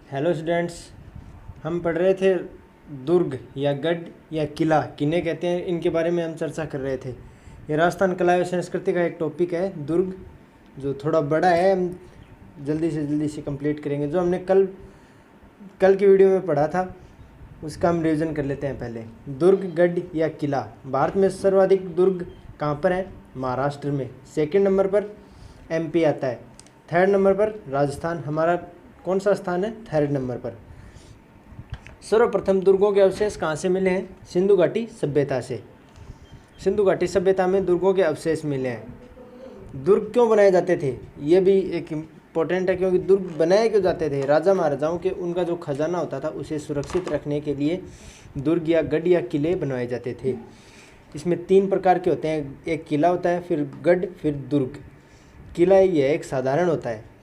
Hello students. हम पढ़ रहे थे दुर्ग या गढ़ या किला किन्हें कहते हैं, इनके बारे में हम चर्चा कर रहे थे। ये राजस्थान कला एवं संस्कृति का एक टॉपिक है दुर्ग, जो थोड़ा बड़ा है। हम जल्दी से कंप्लीट करेंगे। जो हमने कल की वीडियो में पढ़ा था उसका हम रिवीजन कर लेते हैं। पहले दुर्ग, गढ़ या किला। भारत में सर्वाधिक दुर्ग कहाँ पर है? महाराष्ट्र में। सेकंड नंबर पर एमपी आता है। थर्ड नंबर पर राजस्थान। हमारा कौन सा स्थान है? थर्ड नंबर पर। सर्वप्रथम दुर्गों के अवशेष कहाँ से मिले हैं? सिंधु घाटी सभ्यता से। सिंधु घाटी सभ्यता में दुर्गों के अवशेष मिले हैं। दुर्ग क्यों बनाए जाते थे? ये भी एक इम्पोर्टेंट है, क्योंकि दुर्ग बनाए क्यों जाते थे? राजा महाराजाओं के उनका जो खजाना होता था उसे सुरक्षित रखने के लिए दुर्ग या गढ़ या किले बनवाए जाते थे। इसमें 3 प्रकार के होते हैं। एक किला होता है, फिर गढ़, फिर दुर्ग। किला यह एक साधारण होता है।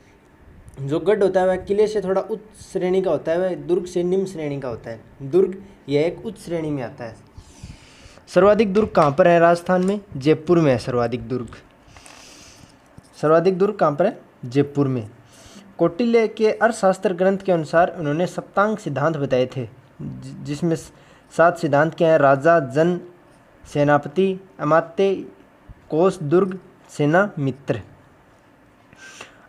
जो गढ़ होता है वह किले से थोड़ा उच्च श्रेणी का होता है, वह दुर्ग से निम्न श्रेणी का होता है। दुर्ग यह एक उच्च श्रेणी में आता है। सर्वाधिक दुर्ग कहाँ पर है? राजस्थान में जयपुर में है सर्वाधिक दुर्ग। सर्वाधिक दुर्ग कहाँ पर है? जयपुर में। कौटिल्य के अर्थशास्त्र ग्रंथ के अनुसार उन्होंने सप्तांग सिद्धांत बताए थे, जिसमें 7 सिद्धांत क्या है? राजा, जन, सेनापति, अमात्य, कोष, दुर्ग, सेना, मित्र।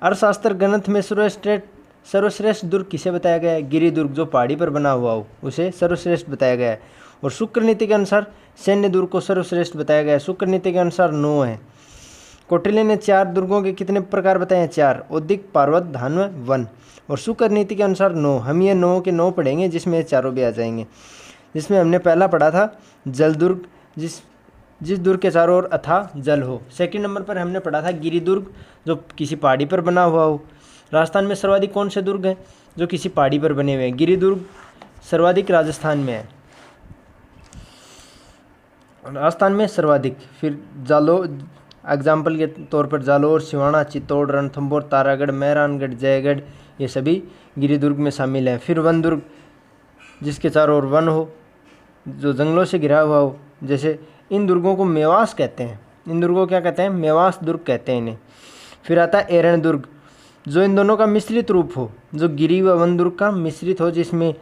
अर्थशास्त्र ग्रंथ में सर्वश्रेष्ठ दुर्ग किसे बताया गया है? गिरि दुर्ग, जो पहाड़ी पर बना हुआ हो उसे सर्वश्रेष्ठ बताया गया है। और शुक्र नीति के अनुसार सैन्य दुर्ग को सर्वश्रेष्ठ बताया गया है। शुक्र नीति के अनुसार 9 है। कौटिल्य ने 4 दुर्गों के कितने प्रकार बताए हैं? 4। औदिक, पार्वत, धान्व, वन। और शुक्र नीति के अनुसार 9। हम ये 9 के 9 पढ़ेंगे, जिसमें चारों भी आ जाएंगे। जिसमें हमने पहला पढ़ा था जल दुर्ग, जिस दुर्ग के चारों ओर अथाह जल हो। सेकंड नंबर पर हमने पढ़ा था गिरि दुर्ग, जो किसी पहाड़ी पर बना हुआ हो। राजस्थान में सर्वाधिक कौन से दुर्ग हैं? जो किसी पहाड़ी पर बने हुए हैं। गिरि दुर्ग सर्वाधिक राजस्थान में है, राजस्थान में सर्वाधिक। फिर एग्जाम्पल के तौर पर जालोर, सिवाना, चित्तौड़, रणथंभौर, तारागढ़, मेहरानगढ़, जयगढ़, ये सभी गिरि दुर्ग में शामिल हैं। फिर वन दुर्ग, जिसके चारों ओर वन हो, जो जंगलों से घिरा हुआ हो। जैसे इन दुर्गों को मेवास कहते हैं। इन दुर्गों को क्या कहते हैं? मेवास दुर्ग कहते हैं इन्हें। फिर आता है एरण दुर्ग, जो इन दोनों का मिश्रित रूप हो, जो गिरि व वन दुर्ग का मिश्रित हो, जिसमें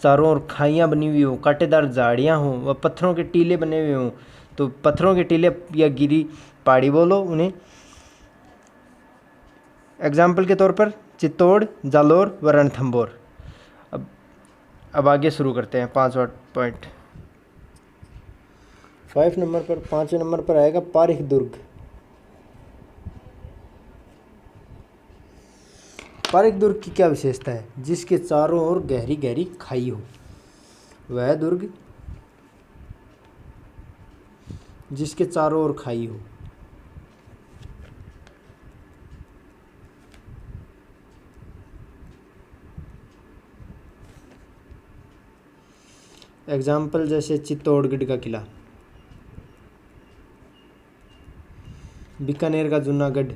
चारों ओर खाइयाँ बनी हुई हो, कांटेदार झाड़ियाँ हों व पत्थरों के टीले बने हुए हों। तो पत्थरों के टीले या गिरि पहाड़ी बोलो उन्हें। एग्जाम्पल के तौर पर चित्तौड़, जालोर व रणथंभौर। अब आगे शुरू करते हैं 5वां पॉइंट। 5 नंबर पर, 5वें नंबर पर आएगा पारिक दुर्ग। पारिक दुर्ग की क्या विशेषता है? जिसके चारों ओर गहरी गहरी खाई हो। वह दुर्ग जिसके चारों ओर खाई हो। एग्जाम्पल जैसे चित्तौड़गढ़ का किला, बीकानेर का जूनागढ़।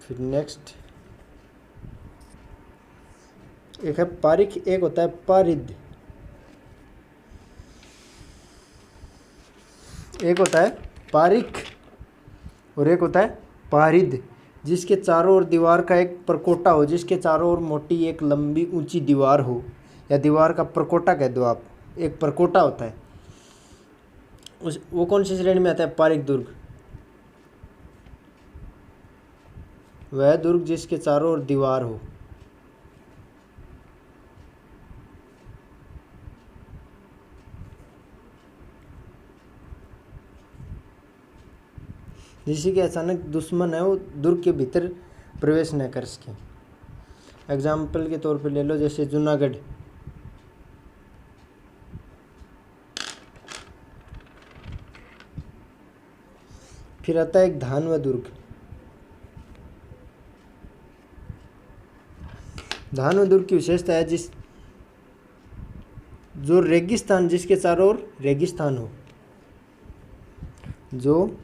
फिर नेक्स्ट एक है पारिक, एक होता है पारिद। एक होता है पारिक और एक होता है पारिद। जिसके चारों ओर दीवार का एक परकोटा हो, जिसके चारों ओर मोटी एक लंबी ऊंची दीवार हो, या दीवार का परकोटा कह दो आप, एक परकोटा होता है। वो कौन सी श्रेणी में आता है? पारिक दुर्ग। वह दुर्ग जिसके चारों ओर दीवार हो। जिससे कि अचानक दुश्मन है वो दुर्ग के भीतर प्रवेश न कर सके। एग्जाम्पल के तौर पर ले लो जैसे जूनागढ़। फिर आता है एक धानव दुर्ग। धानव दुर्ग की विशेषता है जो रेगिस्तान, जिसके चारों ओर रेगिस्तान हो, जो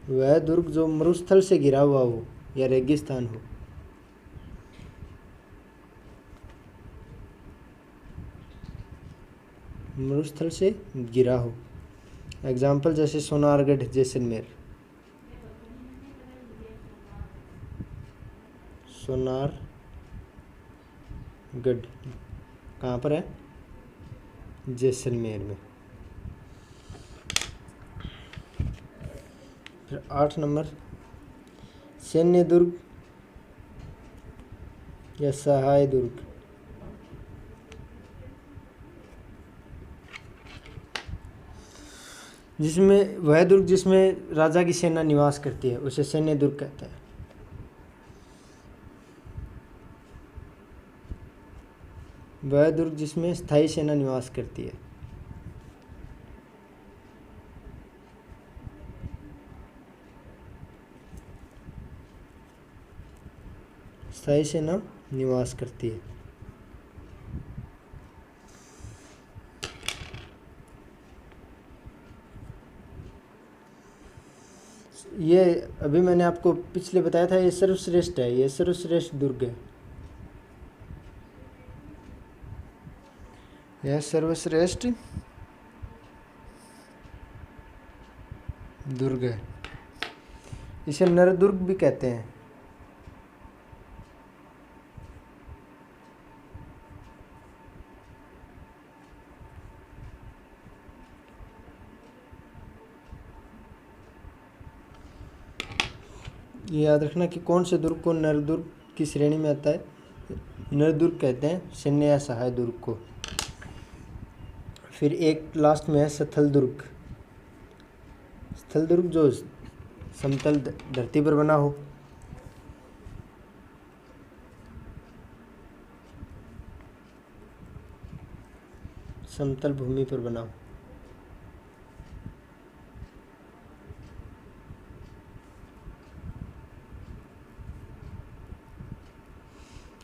वह दुर्ग जो मरुस्थल से घिरा हुआ हो या रेगिस्तान हो। मरुस्थल से घिरा हो। एग्जाम्पल जैसे सोनारगढ़, जैसलमेर। सोनारगढ़ कहाँ पर है? जैसलमेर में। फिर 8 नंबर, सैन्य दुर्ग या सहाय दुर्ग? जिसमें वह दुर्ग जिसमें राजा की सेना निवास करती है उसे सैन्य दुर्ग कहते हैं। वह दुर्ग जिसमें स्थायी सेना निवास करती है। स्थायी सेना निवास करती है। ये अभी मैंने आपको पिछले बताया था, ये सर्वश्रेष्ठ है, ये सर्वश्रेष्ठ दुर्ग है, यह सर्वश्रेष्ठ दुर्ग है। इसे नरदुर्ग भी कहते हैं। ये याद रखना कि कौन से दुर्ग को नरदुर्ग की श्रेणी में आता है। नरदुर्ग कहते हैं सैन्य या सहाय दुर्ग को। फिर एक लास्ट में है स्थल दुर्ग। स्थल दुर्ग जो समतल धरती पर बना हो। समतल भूमि पर बना हो।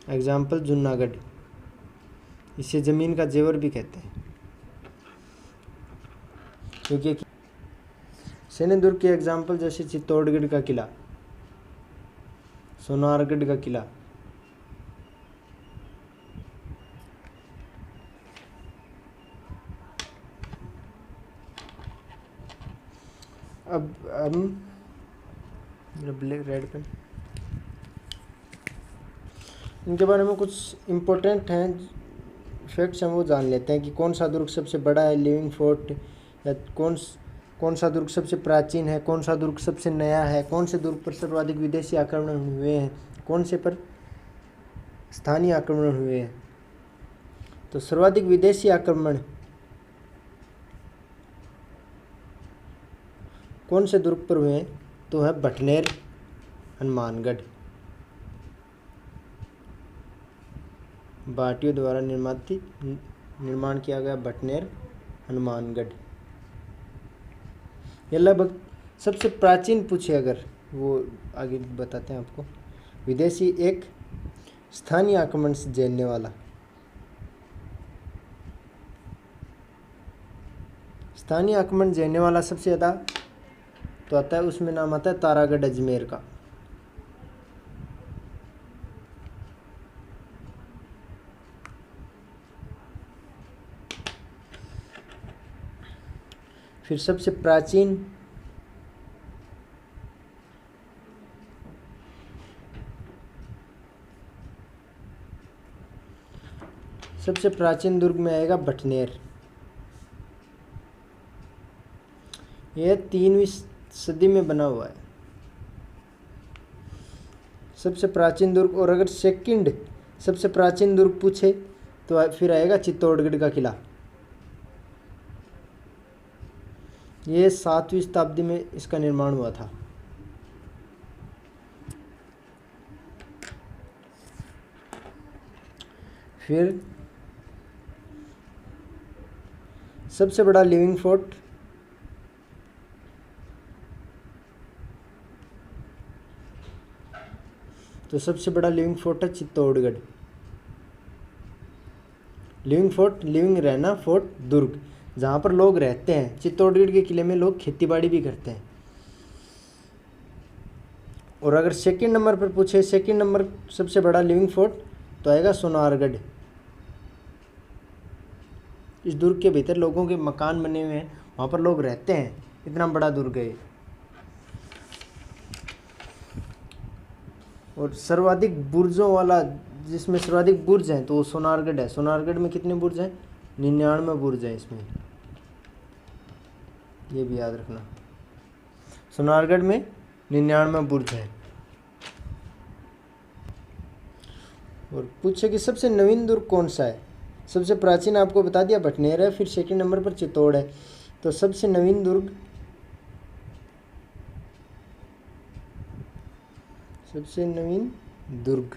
एग्जाम्पल जूनागढ़, इसे जमीन का जेवर भी कहते हैं, क्योंकि सैन्य दुर्ग के एग्जाम्पल जैसे चित्तौड़गढ़ का किला, सोनारगढ़ का किला। अब हम ब्लैक रेड पेन, इनके बारे में कुछ इम्पोर्टेंट हैं फैक्ट्स हैं वो जान लेते हैं कि कौन सा दुर्ग सबसे बड़ा है, लिविंग फोर्ट, या कौन सा दुर्ग सबसे प्राचीन है, कौन सा दुर्ग सबसे नया है, कौन से दुर्ग पर सर्वाधिक विदेशी आक्रमण हुए हैं, कौन से पर स्थानीय आक्रमण हुए हैं। तो सर्वाधिक विदेशी आक्रमण कौन से दुर्ग पर हुए हैं? तो है भटनेर, हनुमानगढ़। भाटियों द्वारा निर्माण किया गया भटनेर, हनुमानगढ़। यह लगभग सबसे प्राचीन पूछे अगर वो आगे बताते हैं आपको। विदेशी एक स्थानीय आक्रमण से झेलने वाला, स्थानीय आक्रमण झेलने वाला सबसे ज़्यादा तो आता है, उसमें नाम आता है तारागढ़ अजमेर का। फिर सबसे प्राचीन दुर्ग में आएगा भटनेर। यह 3वीं सदी में बना हुआ है, सबसे प्राचीन दुर्ग। और अगर सेकंड सबसे प्राचीन दुर्ग पूछे तो फिर आएगा चित्तौड़गढ़ का किला। ये 7वीं शताब्दी में इसका निर्माण हुआ था। फिर सबसे बड़ा लिविंग फोर्ट तो सबसे बड़ा लिविंग फोर्ट है चित्तौड़गढ़। लिविंग फोर्ट, लिविंग रहना, फोर्ट दुर्ग, जहाँ पर लोग रहते हैं। चित्तौड़गढ़ के किले में लोग खेतीबाड़ी भी करते हैं। और अगर सेकंड नंबर पर पूछे, सेकंड नंबर सबसे बड़ा लिविंग फोर्ट तो आएगा सोनारगढ़। इस दुर्ग के भीतर लोगों के मकान बने हुए हैं, वहाँ पर लोग रहते हैं, इतना बड़ा दुर्ग है। और सर्वाधिक बुर्जों वाला, जिसमें सर्वाधिक बुर्ज हैं, तो वो सोनारगढ़ है। सोनारगढ़ में कितने बुर्ज हैं? 99 बुर्ज हैं इसमें, ये भी याद रखना। सोनारगढ़ में 99 बुर्ज है। और पूछे कि सबसे नवीन दुर्ग कौन सा है? सबसे प्राचीन आपको बता दिया भटनेर है, फिर सेकंड नंबर पर चित्तौड़ है। तो सबसे नवीन दुर्ग, सबसे नवीन दुर्ग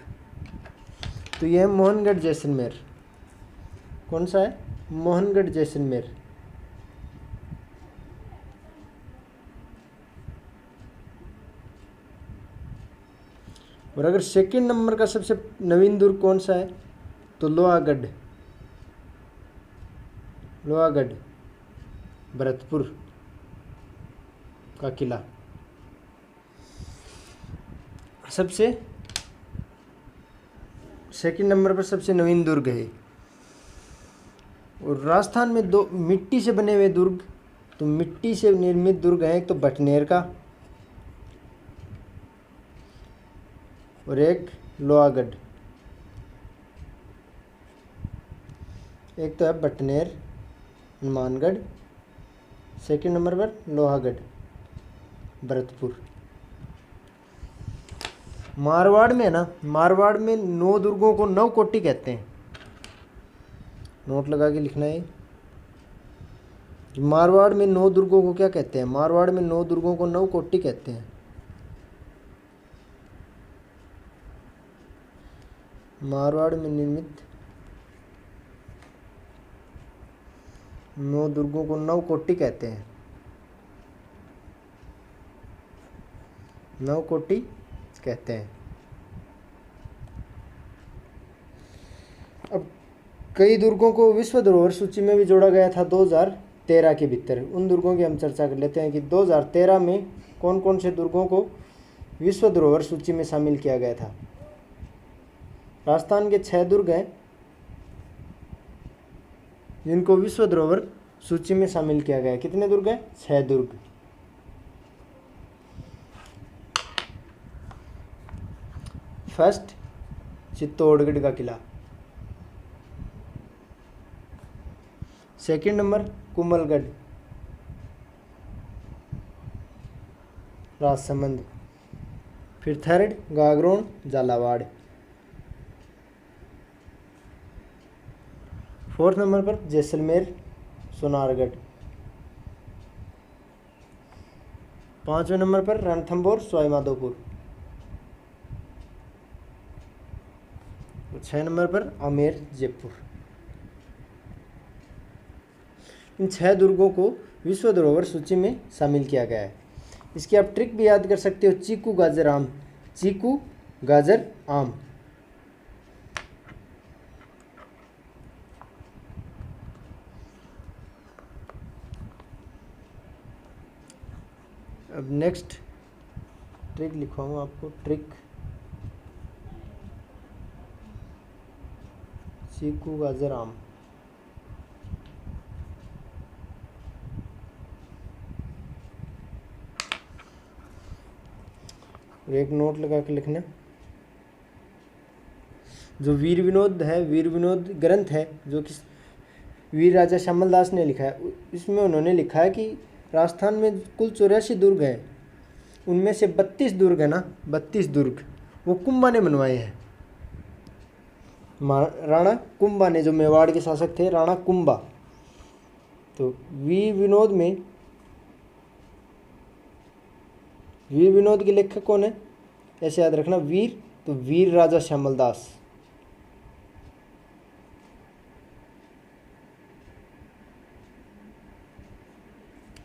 तो यह है मोहनगढ़ जैसलमेर। कौन सा है? मोहनगढ़ जैसलमेर। और अगर सेकंड नंबर का सबसे नवीन दुर्ग कौन सा है, तो लोहागढ़। लोहागढ़ भरतपुर का किला सबसे सेकंड नंबर पर सबसे नवीन दुर्ग है। और राजस्थान में दो मिट्टी से बने हुए दुर्ग, तो मिट्टी से निर्मित दुर्ग है, एक तो भटनेर का और एक लोहागढ़। एक तो है भटनेर हनुमानगढ़, सेकंड नंबर पर लोहागढ़ भरतपुर। मारवाड़ में है ना, मारवाड़ में 9 दुर्गों को नवकोटि कहते हैं। नोट लगा के लिखना है। मारवाड़ में 9 दुर्गों को क्या कहते हैं? मारवाड़ में 9 दुर्गों को नवकोटि कहते हैं। मारवाड़ में निर्मित 9 दुर्गों को नवकोटि कहते हैं। नवकोटि कहते हैं। अब कई दुर्गों को विश्व धरोहर सूची में भी जोड़ा गया था 2013 के भीतर। उन दुर्गों की हम चर्चा कर लेते हैं कि 2013 में कौन कौन से दुर्गों को विश्व धरोहर सूची में शामिल किया गया था। राजस्थान के 6 दुर्ग हैं जिनको विश्व धरोहर सूची में शामिल किया गया है। कितने दुर्ग हैं? 6 दुर्ग। फर्स्ट, चित्तौड़गढ़ का किला। Second number, Kumbhalgarh Rajsamand. फिर third, Gagron Jhalawar. Fourth number पर जैसलमेर सोनारगढ़। 5वें नंबर पर रणथंभौर सवाईमाधोपुर। 6 नंबर पर आमेर जयपुर। इन 6 दुर्गों को विश्व धरोहर सूची में शामिल किया गया है। इसकी आप ट्रिक भी याद कर सकते हो, चीकू गाजर आम। चीकू गाजर आम। अब नेक्स्ट ट्रिक लिखवाऊँ आपको। ट्रिक चीकू गाजर आम। और एक नोट लगा के लिखना, जो वीर विनोद है, वीर विनोद ग्रंथ है जो कि वीर राजा श्यामल दास ने लिखा है, इसमें उन्होंने लिखा है कि राजस्थान में कुल 84 दुर्ग हैं, उनमें से 32 दुर्ग है ना, 32 दुर्ग वो कुंभा ने बनवाए हैं। राणा कुंभा ने, जो मेवाड़ के शासक थे, राणा कुंभा। तो वीर विनोद के लेखक कौन है? ऐसे याद रखना, वीर तो वीर राजा श्यामल दास।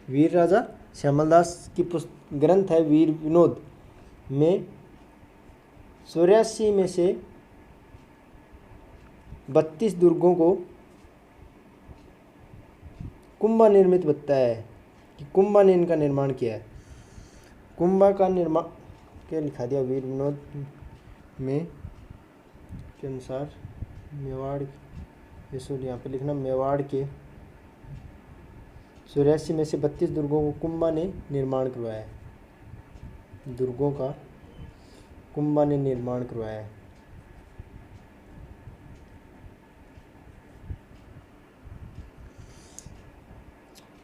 वीर राजा श्यामल दास की ग्रंथ है वीर विनोद में 84 में से 32 दुर्गों को कुंभा निर्मित बताया है कि कुंभा ने इनका निर्माण किया है। कुंभा का निर्माण क्या लिखा दिया वीर विनोद में के अनुसार, मेवाड़, यहाँ पे लिखना, मेवाड़ के 84 में से 32 दुर्गों को कुंभा ने निर्माण करवाया है। दुर्गों का कुंभा ने निर्माण करवाया है।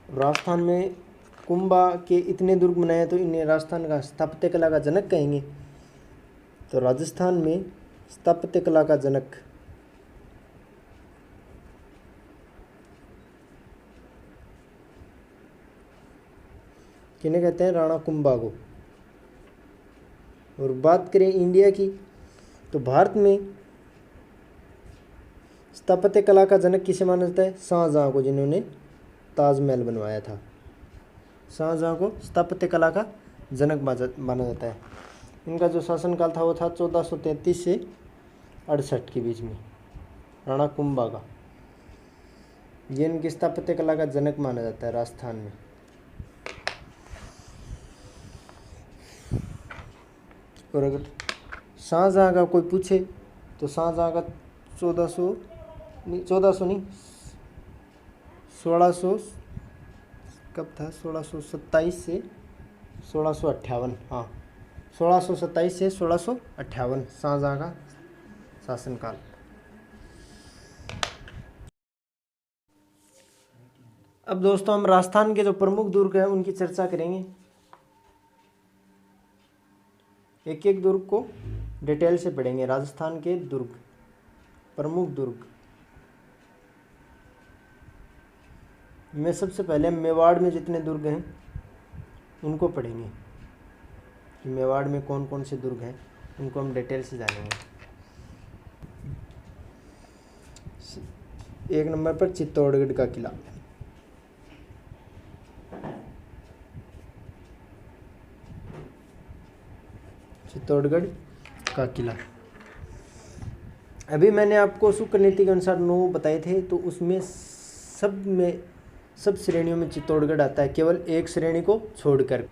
राजस्थान में कुंभा के इतने दुर्ग बनाए हैं तो इन्हें राजस्थान का स्थापत्य कला का जनक कहेंगे। तो राजस्थान में स्थापत्य कला का जनक किन्हें कहते हैं? राणा कुंभा को। और बात करें इंडिया की, तो भारत में स्थापत्य कला का जनक किसे माना जाता है? शाहजहां को, जिन्होंने ताजमहल बनवाया था। शाहजहां को स्थापत्य कला का जनक माना जाता है। इनका जो शासनकाल था वो था 1433 से 68 के बीच में, राणा कुंभा का। ये इनकी स्थापत्य कला का जनक माना जाता है राजस्थान में। और अगर शाहजहां का कोई पूछे तो शाहजहां का 1600 कब था? 1627 से 1658। हाँ, 1627 से 1658 शाहजहां का शासनकाल। अब दोस्तों हम राजस्थान के जो प्रमुख दुर्ग हैं उनकी चर्चा करेंगे। एक एक दुर्ग को डिटेल से पढ़ेंगे। राजस्थान के दुर्ग, प्रमुख दुर्ग में सबसे पहले मेवाड़ में जितने दुर्ग हैं उनको पढ़ेंगे कि मेवाड़ में कौन कौन से दुर्ग हैं, उनको हम डिटेल से जानेंगे। एक नंबर पर चित्तौड़गढ़ का किला। चित्तौड़गढ़ का किला। अभी मैंने आपको शुक्र नीति के अनुसार 9 बताए थे, तो उसमें सब श्रेणियों में चित्तौड़गढ़ आता है, केवल एक श्रेणी को छोड़कर।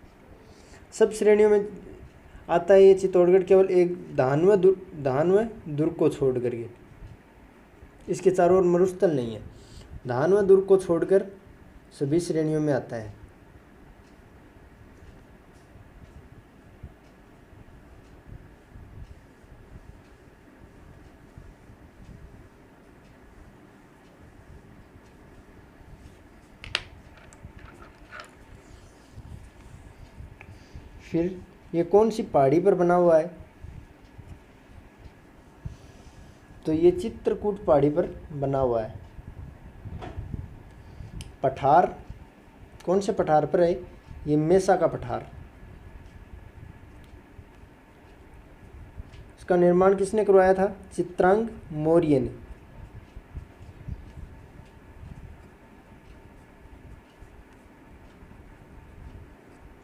सब श्रेणियों में आता है ये चित्तौड़गढ़, केवल एक 92वें दुर्ग को छोड़ करके। इसके चारों ओर मरुस्थल नहीं है। 92वें दुर्ग को छोड़कर सभी श्रेणियों में आता है। फिर ये कौन सी पहाड़ी पर बना हुआ है? तो ये चित्रकूट पहाड़ी पर बना हुआ है। पठार, कौन से पठार पर है? ये मेसा का पठार। इसका निर्माण किसने करवाया था? चित्रांग मौर्य ने।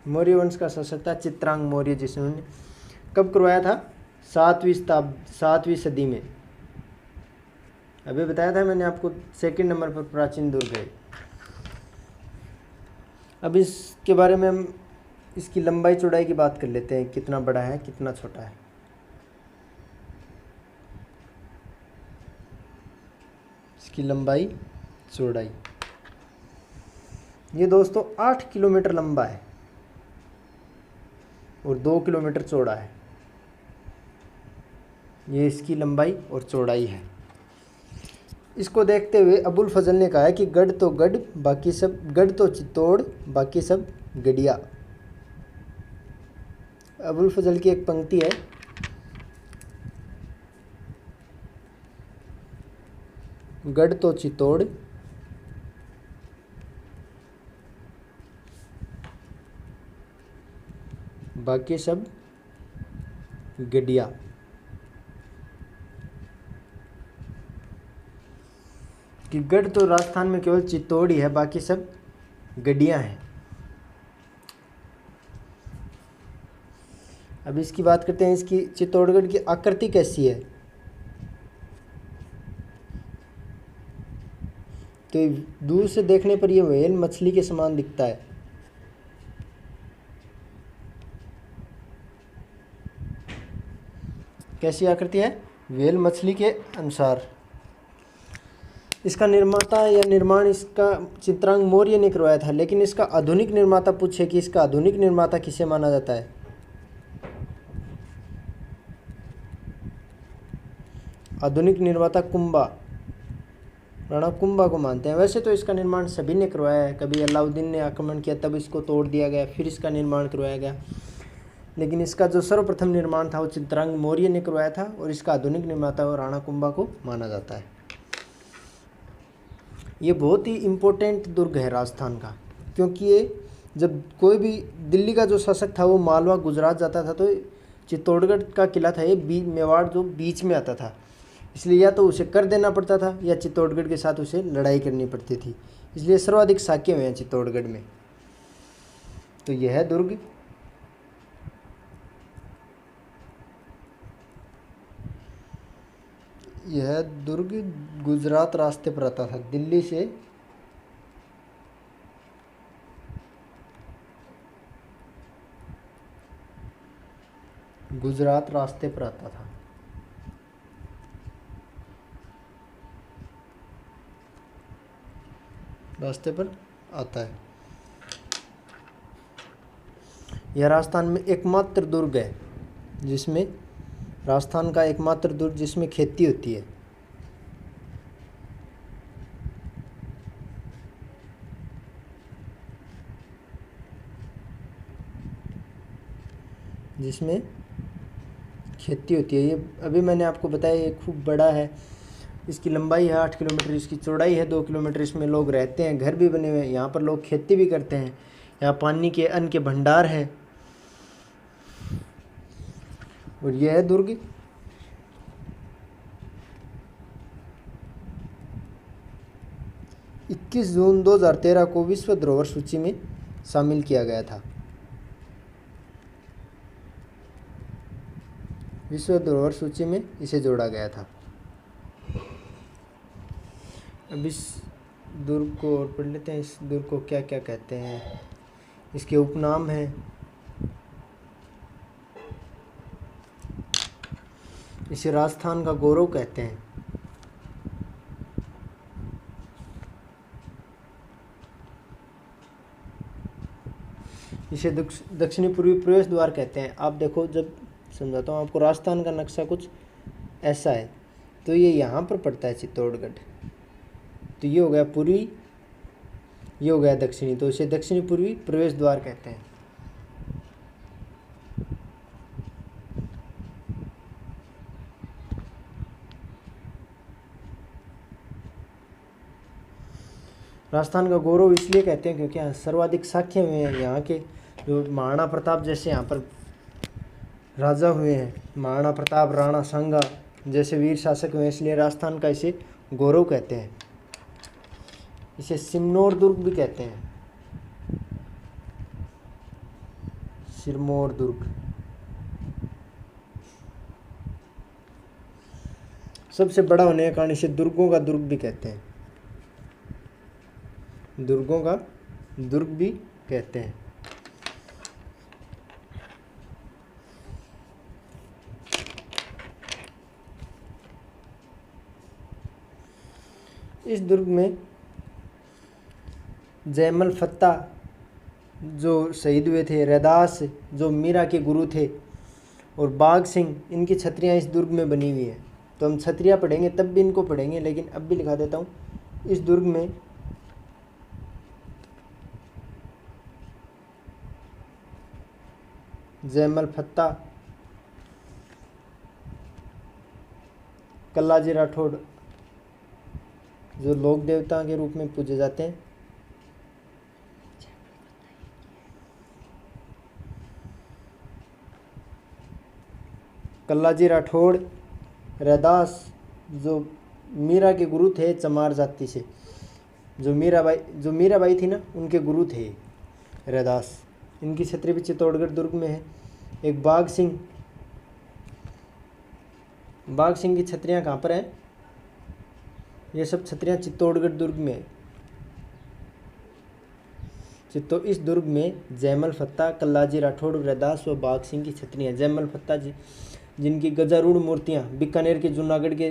मौर्य वंश का शासक था चित्रांग मौर्य, जिसने कब करवाया था? 7वीं सदी में। अभी बताया था मैंने आपको, सेकंड नंबर पर प्राचीन दुर्ग है। अब इसके बारे में हम इसकी लंबाई चौड़ाई की बात कर लेते हैं, कितना बड़ा है कितना छोटा है। इसकी लंबाई चौड़ाई, ये दोस्तों 8 किलोमीटर लंबा है और 2 किलोमीटर चौड़ा है। ये इसकी लंबाई और चौड़ाई है। इसको देखते हुए अबुल फजल ने कहा है कि गढ़ तो गढ़ बाकी सब, गढ़ तो चित्तौड़ बाकी सब गढ़िया। अबुल फजल की एक पंक्ति है, गढ़ तो चित्तौड़ बाकी सब गढ़िया। कि गढ़ तो राजस्थान में केवल चित्तौड़ ही है, बाकी सब गढ़ियाँ हैं। अब इसकी बात करते हैं, इसकी चित्तौड़गढ़ की आकृति कैसी है? तो दूर से देखने पर यह व्हेल मछली के समान दिखता है। कैसी आकृति है? व्हेल मछली के अनुसार। इसका निर्माता या निर्माण इसका चित्रांग मौर्य ने करवाया था, लेकिन इसका आधुनिक निर्माता पूछे कि इसका आधुनिक निर्माता किसे माना जाता है? आधुनिक निर्माता कुंभा, राणा कुंभा को मानते हैं। वैसे तो इसका निर्माण सभी ने करवाया है, कभी अलाउद्दीन ने आक्रमण किया तब इसको तोड़ दिया गया, फिर इसका निर्माण करवाया गया, लेकिन इसका जो सर्वप्रथम निर्माण था वो चित्रांग मौर्य ने करवाया था और इसका आधुनिक निर्माता राणा कुंभा को माना जाता है। ये बहुत ही इम्पोर्टेंट दुर्ग है राजस्थान का, क्योंकि ये जब कोई भी दिल्ली का जो शासक था वो मालवा गुजरात जाता था तो चित्तौड़गढ़ का किला था ये मेवाड़ जो बीच में आता था, इसलिए या तो उसे कर देना पड़ता था या चित्तौड़गढ़ के साथ उसे लड़ाई करनी पड़ती थी, इसलिए सर्वाधिक साक्य हुए हैं चित्तौड़गढ़ में। तो यह दुर्ग गुजरात रास्ते पर आता था, दिल्ली से गुजरात रास्ते पर आता था। रास्ते पर आता है। यह राजस्थान में एकमात्र दुर्ग है जिसमें, राजस्थान का एकमात्र दुर्ग जिसमें खेती होती है। जिसमें खेती होती है। ये अभी मैंने आपको बताया ये खूब बड़ा है, इसकी लंबाई है 8 किलोमीटर, इसकी चौड़ाई है 2 किलोमीटर, इसमें लोग रहते हैं, घर भी बने हुए हैं, यहाँ पर लोग खेती भी करते हैं, यहाँ पानी के अन्न के भंडार हैं। और यह है दुर्ग 21 जून 2013 को विश्व धरोहर सूची में शामिल किया गया था। विश्व धरोहर सूची में इसे जोड़ा गया था। अब इस दुर्ग को और पढ़ लेते हैं, इस दुर्ग को क्या क्या कहते हैं, इसके उपनाम हैं। इसे राजस्थान का गौरव कहते हैं। इसे दक्षिणी पूर्वी प्रवेश द्वार कहते हैं। आप देखो, जब समझाता हूँ आपको, राजस्थान का नक्शा कुछ ऐसा है, तो ये यहाँ पर पड़ता है चित्तौड़गढ़, तो ये हो गया पूर्वी, ये हो गया दक्षिणी, तो इसे दक्षिणी पूर्वी प्रवेश द्वार कहते हैं। राजस्थान का गौरव इसलिए कहते हैं क्योंकि यहाँ सर्वाधिक साक्ष्य हुए हैं, यहाँ के जो महाराणा प्रताप जैसे यहाँ पर राजा हुए हैं, महाराणा प्रताप, राणा सांगा जैसे वीर शासक हुए हैं, इसलिए राजस्थान का इसे गौरव कहते हैं। इसे सिरमौर दुर्ग भी कहते हैं, सिरमौर दुर्ग। सबसे बड़ा होने के कारण इसे दुर्गों का दुर्ग भी कहते हैं, दुर्गों का दुर्ग भी कहते हैं। इस दुर्ग में जयमल फत्ता जो शहीद हुए थे, रैदास जो मीरा के गुरु थे, और बाघ सिंह, इनकी छतरियाँ इस दुर्ग में बनी हुई हैं। तो हम छतरियाँ पढ़ेंगे तब भी इनको पढ़ेंगे, लेकिन अब भी लिखा देता हूँ। इस दुर्ग में जयमल फत्ता, कल्लाजी राठौड़ जो लोक देवता के रूप में पूजे जाते हैं, कल्लाजी राठौड़, रैदास जो मीरा के गुरु थे चमार जाति से, जो मीराबाई थी ना, उनके गुरु थे रैदास। इनकी छतरी भी चित्तौड़गढ़ दुर्ग में है। एक बाघ सिंह की छतरियाँ कहाँ पर हैं? ये सब छतरियाँ चित्तौड़गढ़ दुर्ग में है। इस दुर्ग में जयमल फत्ता, कल्लाजी राठौड़, रैदास व बाघ सिंह की छतरियाँ। जयमल फत्ता जी जिनकी गजारूढ़ मूर्तियाँ बीकानेर के जूनागढ़ के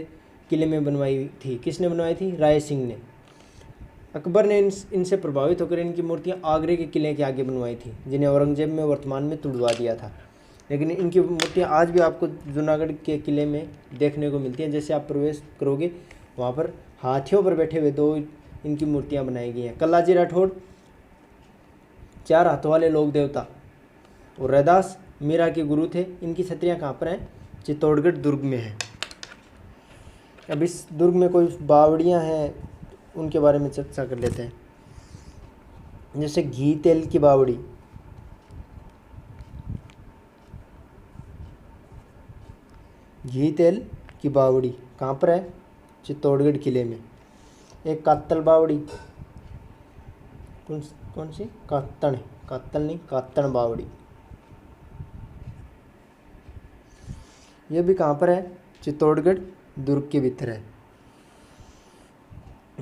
किले में बनवाई थी। किसने बनवाई थी? राय सिंह ने। अकबर ने इनसे प्रभावित होकर इनकी मूर्तियाँ आगरे के किले के आगे बनवाई थी, जिन्हें औरंगजेब में वर्तमान में तुड़वा दिया था। लेकिन इनकी मूर्तियाँ आज भी आपको जूनागढ़ के किले में देखने को मिलती हैं। जैसे आप प्रवेश करोगे वहाँ पर हाथियों पर बैठे हुए 2 इनकी मूर्तियाँ बनाई गई हैं। कल्लाजी राठौड़ 4 हाथों वाले लोक देवता और रैदास मीरा के गुरु थे। इनकी छतरियाँ कहाँ पर हैं? चित्तौड़गढ़ दुर्ग में है। अब इस दुर्ग में कोई बावड़ियाँ हैं, उनके बारे में चर्चा कर लेते हैं। जैसे घी तेल की बावड़ी, घी तेल की बावड़ी कहाँ पर है? चित्तौड़गढ़ किले में। एक कात्तल बावड़ी, कौन सी? कात्तल नहीं, कात्तण बावड़ी, ये भी कहाँ पर है? चित्तौड़गढ़ दुर्ग के भीतर है।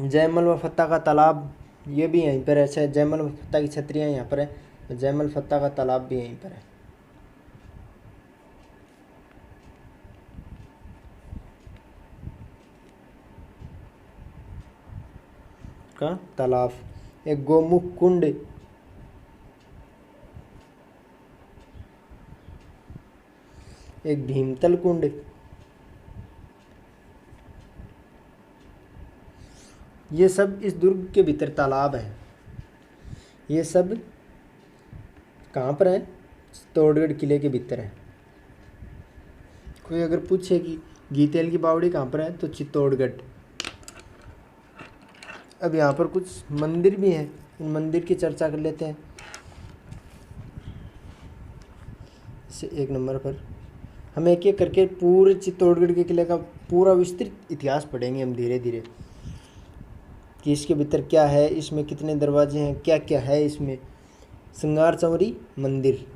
जयमल व फत्ता का तालाब, ये भी यहीं पर है। जयमल व फत्ता की छतरियाँ यहाँ पर है। जयमल फत्ता का तालाब भी यहीं पर है का तालाब। एक गोमुख कुंड, एक भीमतल कुंड, ये सब इस दुर्ग के भीतर तालाब है। ये सब कहाँ पर है? चित्तौड़गढ़ किले के भीतर है। कोई अगर पूछे कि गीतेल की बावड़ी कहाँ पर है, तो चित्तौड़गढ़। अब यहाँ पर कुछ मंदिर भी हैं, इन मंदिर की चर्चा कर लेते हैं। इसे 1 नंबर पर हम एक एक करके पूरे चित्तौड़गढ़ के किले का पूरा विस्तृत इतिहास पढ़ेंगे हम धीरे धीरे, कि इसके भीतर क्या है, इसमें कितने दरवाजे हैं, क्या क्या है इसमें। श्रृंगार चौरी मंदिर,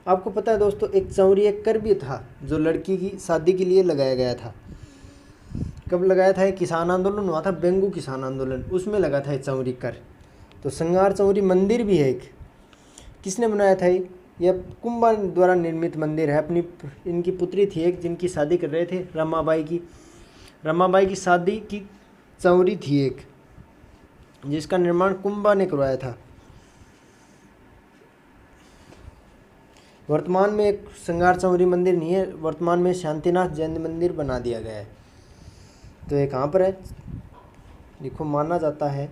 आपको पता है दोस्तों, एक चौरी एक कर भी था जो लड़की की शादी के लिए लगाया गया था। कब लगाया था? एक किसान आंदोलन हुआ था, बेंगू किसान आंदोलन, उसमें लगा था ये चौरी कर। तो श्रृंगार चौरी मंदिर भी है एक। किसने बनाया था ये? यह कुंभा द्वारा निर्मित मंदिर है। अपनी इनकी पुत्री थी एक, जिनकी शादी कर रहे थे, रमाबाई की शादी की चौरी थी एक, जिसका निर्माण कुंभा ने करवाया था। वर्तमान में एक श्रृंगार चौरी मंदिर नहीं है, वर्तमान में शांतिनाथ जैन मंदिर बना दिया गया है। तो ये कहाँ पर है? देखो, माना जाता है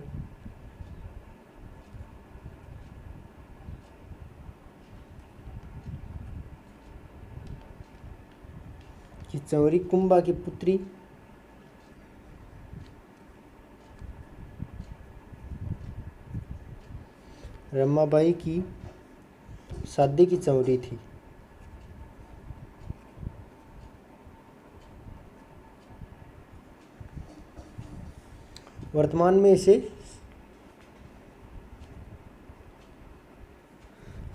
कि चौरी कुंभा की पुत्री रमाबाई की शादी की चौरी थी। वर्तमान में इसे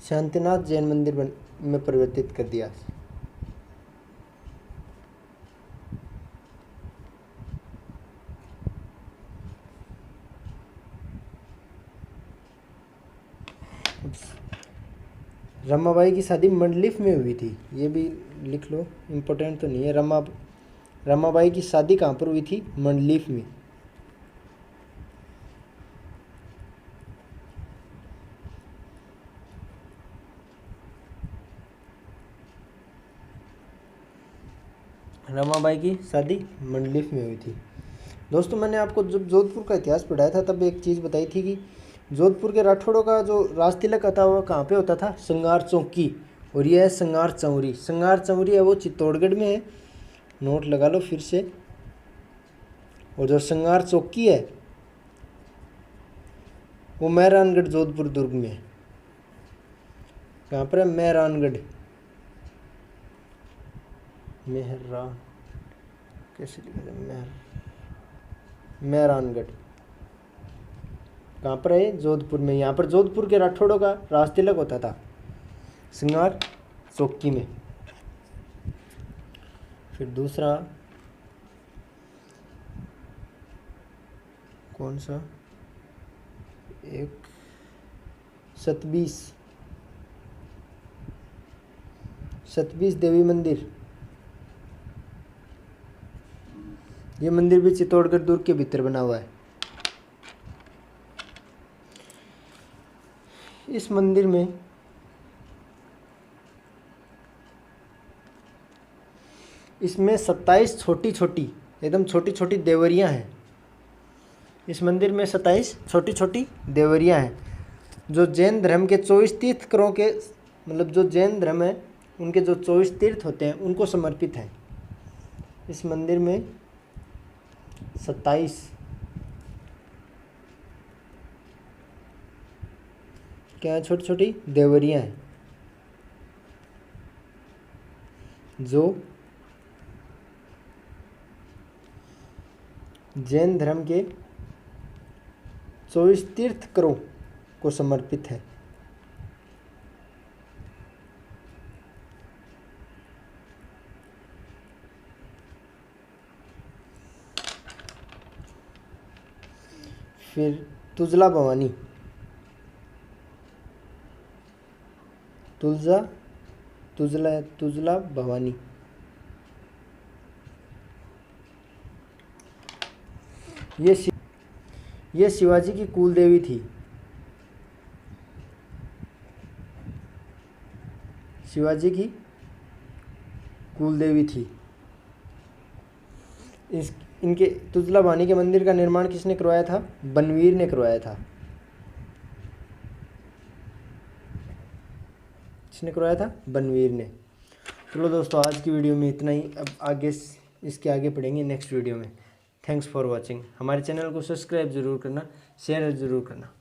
शांतिनाथ जैन मंदिर में परिवर्तित कर दिया। रमाबाई की शादी मंडलिफ में हुई थी, ये भी लिख लो, इम्पोर्टेंट तो नहीं है। रमाबाई की शादी कहाँ पर हुई थी? मंडलिफ में। रमाबाई की शादी मंडलिफ में हुई थी। दोस्तों, मैंने आपको जब जोधपुर का इतिहास पढ़ाया था तब एक चीज़ बताई थी कि जोधपुर के राठौड़ों का जो राज तिलक होता हुआ कहाँ पे होता था? श्रृंगार चौकी। और यह है श्रृंगार चौरी। श्रृंगार चौरी है वो चित्तौड़गढ़ में है, नोट लगा लो फिर से। और जो श्रृंगार चौकी है वो मेहरानगढ़ जोधपुर दुर्ग में है। कहाँ पर है? मेहरानगढ़। कैसे लिखा जाए? मेहरानगढ़ कहाँ पर है? जोधपुर में। यहाँ पर जोधपुर के राठौड़ों का राज तिलक होता था श्रृंगार चौकी में। फिर दूसरा कौन सा? एक सतबीस देवी मंदिर। ये मंदिर भी चित्तौड़गढ़ दुर्ग के भीतर बना हुआ है। इस मंदिर में इसमें 27 छोटी छोटी, एकदम छोटी छोटी देवरियाँ हैं। इस मंदिर में 27 छोटी छोटी देवरियाँ हैं, जो जैन धर्म के 24 तीर्थंकरों के, मतलब जो जैन धर्म है उनके जो 24 तीर्थ होते हैं उनको समर्पित है। इस मंदिर में 27 क्या छोटी छोटी देवरियाँ हैं, जो जैन धर्म के 24 तीर्थंकरों को समर्पित है। फिर तुलजा भवानी, तुलजा भवानी, ये शिवाजी की कुल देवी थी। शिवाजी की कुल देवी थी। इनके तुलजा भवानी के मंदिर का निर्माण किसने करवाया था? बनवीर ने करवाया था। किसने करवाया था? बनवीर ने। चलो दोस्तों, आज की वीडियो में इतना ही। अब आगे इसके आगे पढ़ेंगे नेक्स्ट वीडियो में। Thanks for watching. हमारे चैनल को सब्सक्राइब ज़रूर करना, शेयर ज़रूर करना।